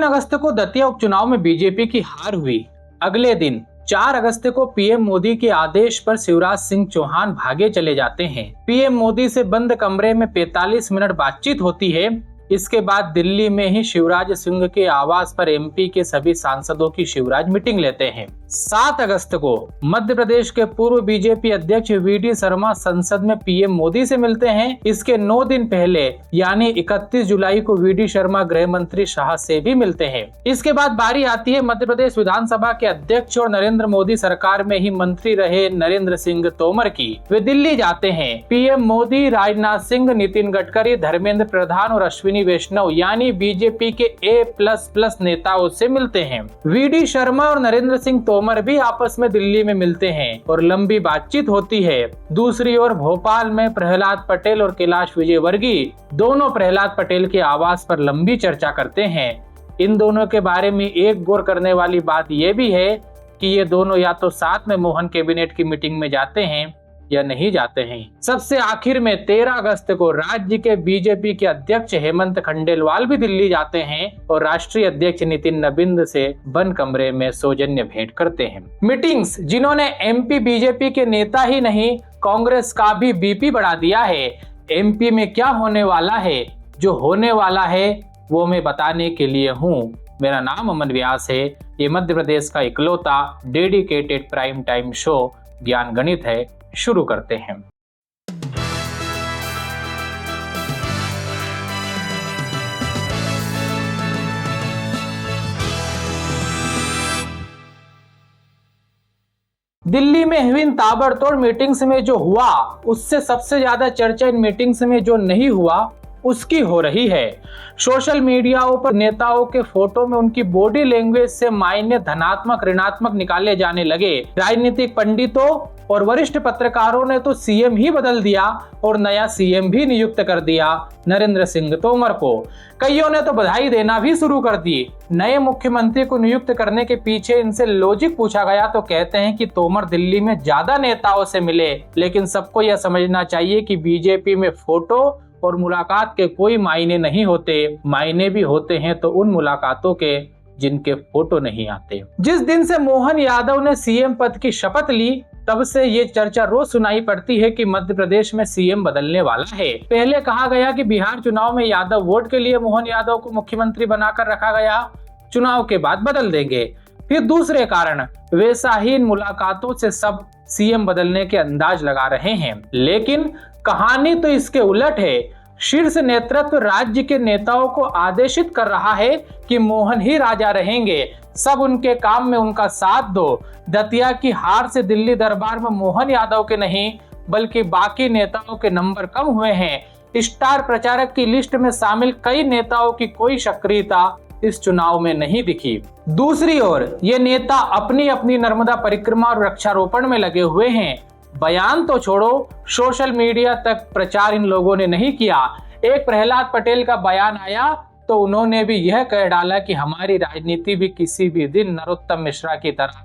अगस्त को दतिया उपचुनाव में बीजेपी की हार हुई। अगले दिन 4 अगस्त को पीएम मोदी के आदेश पर शिवराज सिंह चौहान भागे चले जाते हैं। पीएम मोदी से बंद कमरे में 45 मिनट बातचीत होती है। इसके बाद दिल्ली में ही शिवराज सिंह के आवास पर एमपी के सभी सांसदों की शिवराज मीटिंग लेते हैं। 7 अगस्त को मध्य प्रदेश के पूर्व बीजेपी अध्यक्ष वीडी शर्मा संसद में पीएम मोदी से मिलते हैं। इसके 9 दिन पहले यानी 31 जुलाई को वीडी शर्मा गृह मंत्री शाह से भी मिलते हैं। इसके बाद बारी आती है मध्य प्रदेश विधानसभा के अध्यक्ष और नरेंद्र मोदी सरकार में ही मंत्री रहे नरेंद्र सिंह तोमर की। वे दिल्ली जाते हैं। पीएम मोदी राजनाथ सिंह, नितिन गडकरी, धर्मेंद्र प्रधान और अश्विनी वैष्णव यानी बीजेपी के A++ नेताओं से मिलते हैं। वीडी शर्मा और नरेंद्र सिंह तोमर भी आपस में दिल्ली में मिलते हैं और लंबी बातचीत होती है। दूसरी ओर भोपाल में प्रहलाद पटेल और कैलाश विजयवर्गीय दोनों प्रहलाद पटेल के आवास पर लंबी चर्चा करते हैं। इन दोनों के बारे में एक गौर करने वाली बात यह भी है कि ये दोनों या तो साथ में मोहन कैबिनेट की मीटिंग में जाते हैं या नहीं जाते हैं। सबसे आखिर में 13 अगस्त को राज्य के बीजेपी के अध्यक्ष हेमंत खंडेलवाल भी दिल्ली जाते हैं और राष्ट्रीय अध्यक्ष नितिन नबिंद से बंद कमरे में सौजन्य भेंट करते हैं। मीटिंग्स जिन्होंने एमपी बीजेपी के नेता ही नहीं कांग्रेस का भी बीपी बढ़ा दिया है। एमपी में क्या होने वाला है, जो होने वाला है वो मैं बताने के लिए हूँ। मेरा नाम अमन व्यास है। ये मध्य प्रदेश का इकलौता डेडिकेटेड प्राइम टाइम शो ज्ञान गणित है। शुरू करते हैं। दिल्ली में हुई ताबड़तोड़ मीटिंग्स में जो हुआ उससे सबसे ज्यादा चर्चा इन मीटिंग्स में जो नहीं हुआ उसकी हो रही है। सोशल मीडियाओं पर नेताओं के फोटो में उनकी बॉडी लैंग्वेज से मायने धनात्मक ऋणात्मक निकाले जाने लगे। राजनीतिक पंडितों और वरिष्ठ पत्रकारों ने तो सीएम ही बदल दिया और नया सीएम भी नियुक्त कर दिया नरेंद्र सिंह तोमर को। कईयों ने तो बधाई देना भी शुरू कर दी। नए मुख्यमंत्री को नियुक्त करने के पीछे इनसे लॉजिक पूछा गया तो कहते हैं कि तोमर दिल्ली में ज्यादा नेताओं से मिले। लेकिन सबको यह समझना चाहिए कि बीजेपी में फोटो और मुलाकात के कोई मायने नहीं होते। मायने भी होते हैं तो उन मुलाकातों के जिनके फोटो नहीं आते। जिस दिन से मोहन यादव ने सीएम पद की शपथ ली तब से ये चर्चा रोज सुनाई पड़ती है कि मध्य प्रदेश में सीएम बदलने वाला है। पहले कहा गया कि बिहार चुनाव में यादव वोट के लिए मोहन यादव को मुख्यमंत्री बनाकर रखा गया, चुनाव के बाद बदल देंगे। फिर दूसरे कारण वैसा ही इन मुलाकातों से सब सीएम बदलने के अंदाज लगा रहे हैं। लेकिन कहानी तो इसके उलट है। शीर्ष नेतृत्व राज्य के नेताओं को आदेशित कर रहा है कि मोहन ही राजा रहेंगे, सब उनके काम में उनका साथ दो। दतिया की हार से दिल्ली दरबार में मोहन यादव के नहीं बल्कि बाकी नेताओं के नंबर कम हुए हैं। स्टार प्रचारक की लिस्ट में शामिल कई नेताओं की कोई सक्रियता इस चुनाव में नहीं दिखी। दूसरी ओर ये नेता अपनी अपनी नर्मदा परिक्रमा और वृक्षारोपण में लगे हुए हैं। बयान तो छोड़ो, सोशल मीडिया तक प्रचार इन लोगों ने नहीं किया। एक प्रहलाद पटेल का बयान आया तो उन्होंने भी यह कह डाला कि हमारी राजनीति भी किसी भी दिन नरोत्तम मिश्रा की तरह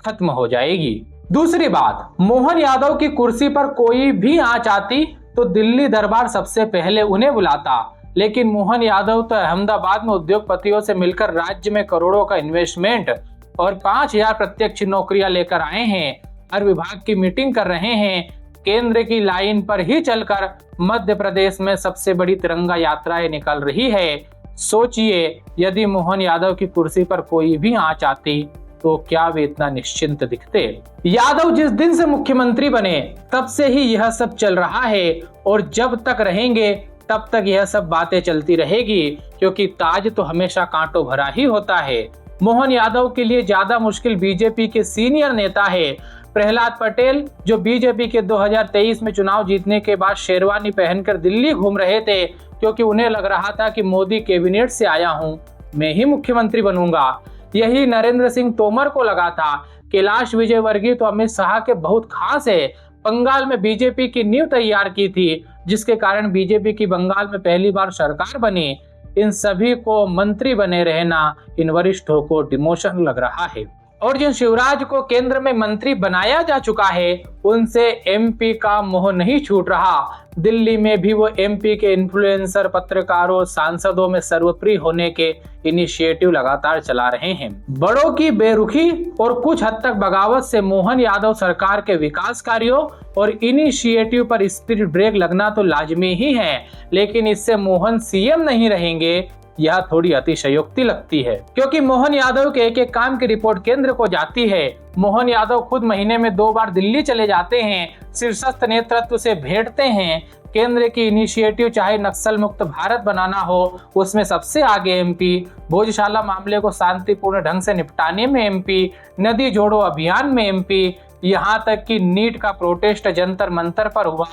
खत्म हो जाएगी। दूसरी बात, मोहन यादव की कुर्सी पर कोई भी आंच आती तो दिल्ली दरबार सबसे पहले उन्हें बुलाता। लेकिन मोहन यादव तो अहमदाबाद में उद्योगपतियों से मिलकर राज्य में करोड़ों का इन्वेस्टमेंट और 5000 प्रत्यक्ष नौकरियां लेकर आए हैं। हर विभाग की मीटिंग कर रहे हैं। केंद्र की लाइन पर ही चलकर मध्य प्रदेश में सबसे बड़ी तिरंगा यात्राएं निकल रही है। सोचिए, यदि मोहन यादव की कुर्सी पर कोई भी आंच आती तो क्या वे इतना निश्चिंत दिखते। यादव जिस दिन से मुख्यमंत्री बने तब से ही यह सब चल रहा है और जब तक रहेंगे तब तक यह सब बातें चलती रहेगी, क्योंकि ताज तो हमेशा कांटों भरा ही होता है। मोहन यादव के लिए ज्यादा मुश्किल बीजेपी के सीनियर नेता है प्रहलाद पटेल, जो बीजेपी के 2023 में चुनाव जीतने के बाद शेरवानी पहनकर दिल्ली घूम रहे थे, क्योंकि उन्हें लग रहा था कि मोदी कैबिनेट से आया हूं, मैं ही मुख्यमंत्री बनूंगा। यही नरेंद्र सिंह तोमर को लगा था। कैलाश विजयवर्गीय तो अमित शाह के बहुत खास है। बंगाल में बीजेपी की नींव तैयार की थी, जिसके कारण बीजेपी की बंगाल में पहली बार सरकार बनी। इन सभी को मंत्री बने रहना इन वरिष्ठों को डिमोशन लग रहा है। और जिन शिवराज को केंद्र में मंत्री बनाया जा चुका है उनसे एमपी का मोह नहीं छूट रहा। दिल्ली में भी वो एमपी के इन्फ्लुएंसर, पत्रकारों, सांसदों में सर्वप्रिय होने के इनिशिएटिव लगातार चला रहे हैं। बड़ों की बेरुखी और कुछ हद तक बगावत से मोहन यादव सरकार के विकास कार्यों और इनिशिएटिव पर स्पीड ब्रेक लगना तो लाजमी ही है, लेकिन इससे मोहन सीएम नहीं रहेंगे, यह थोड़ी अतिशयोक्ति लगती है, क्योंकि मोहन यादव के एक एक काम की रिपोर्ट केंद्र को जाती है। मोहन यादव खुद महीने में 2 बार दिल्ली चले जाते हैं, शीर्षस्थ नेतृत्व से भेंटते हैं। केंद्र की इनिशिएटिव चाहे नक्सल मुक्त भारत बनाना हो, उसमें सबसे आगे एमपी, भोजशाला मामले को शांतिपूर्ण ढंग से निपटाने में एमपी, नदी जोड़ो अभियान में एमपी, यहाँ तक कि नीट का प्रोटेस्ट जंतर मंतर पर हुआ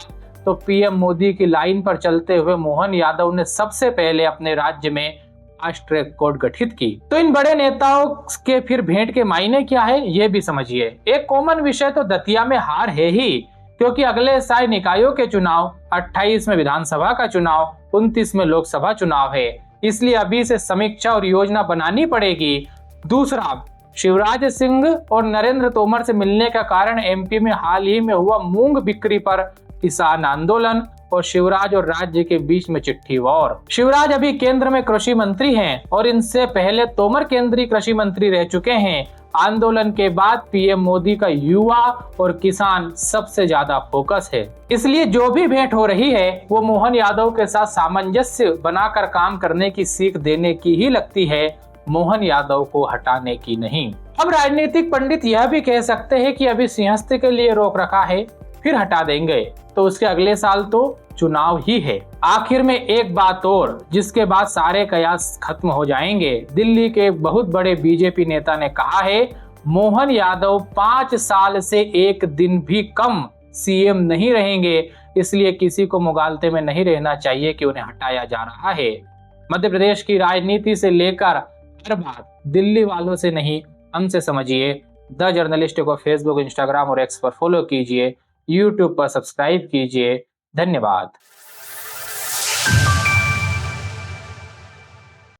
तो पीएम मोदी की लाइन पर चलते हुए मोहन यादव ने सबसे पहले अपने राज्य में फास्ट ट्रैक कोर्ट गठित की। तो इन बड़े नेताओं के फिर भेंट के मायने क्या है ये भी समझिए। एक कॉमन विषय तो दतिया में हार है ही, क्योंकि अगले साल निकायों के चुनाव, 28 में विधानसभा का चुनाव, 29 में लोकसभा चुनाव है, इसलिए अभी से समीक्षा और योजना बनानी पड़ेगी। दूसरा, शिवराज सिंह और नरेंद्र तोमर से मिलने का कारण एमपी में हाल ही में हुआ मूंग बिक्री पर किसान आंदोलन और शिवराज और राज्य के बीच में चिट्ठी वॉर। शिवराज अभी केंद्र में कृषि मंत्री हैं और इनसे पहले तोमर केंद्रीय कृषि मंत्री रह चुके हैं। आंदोलन के बाद पीएम मोदी का युवा और किसान सबसे ज्यादा फोकस है, इसलिए जो भी भेंट हो रही है वो मोहन यादव के साथ सामंजस्य बनाकर काम करने की सीख देने की ही लगती है, मोहन यादव को हटाने की नहीं। अब राजनीतिक पंडित यह भी कह सकते हैं कि अभी सिंहस्थ के लिए रोक रखा है, फिर हटा देंगे तो उसके अगले साल तो चुनाव ही है। आखिर में एक बात और, जिसके बाद सारे कयास खत्म हो जाएंगे। दिल्ली के एक बहुत बड़े बीजेपी नेता ने कहा है, मोहन यादव 5 साल से एक दिन भी कम सीएम नहीं रहेंगे, इसलिए किसी को मुगालते में नहीं रहना चाहिए कि उन्हें हटाया जा रहा है। मध्य प्रदेश की राजनीति से लेकर हर बात दिल्ली वालों से नहीं, हमसे समझिए। द जर्नलिस्ट को फेसबुक, इंस्टाग्राम और एक्स पर फॉलो कीजिए, यूट्यूब पर सब्सक्राइब कीजिए। धन्यवाद।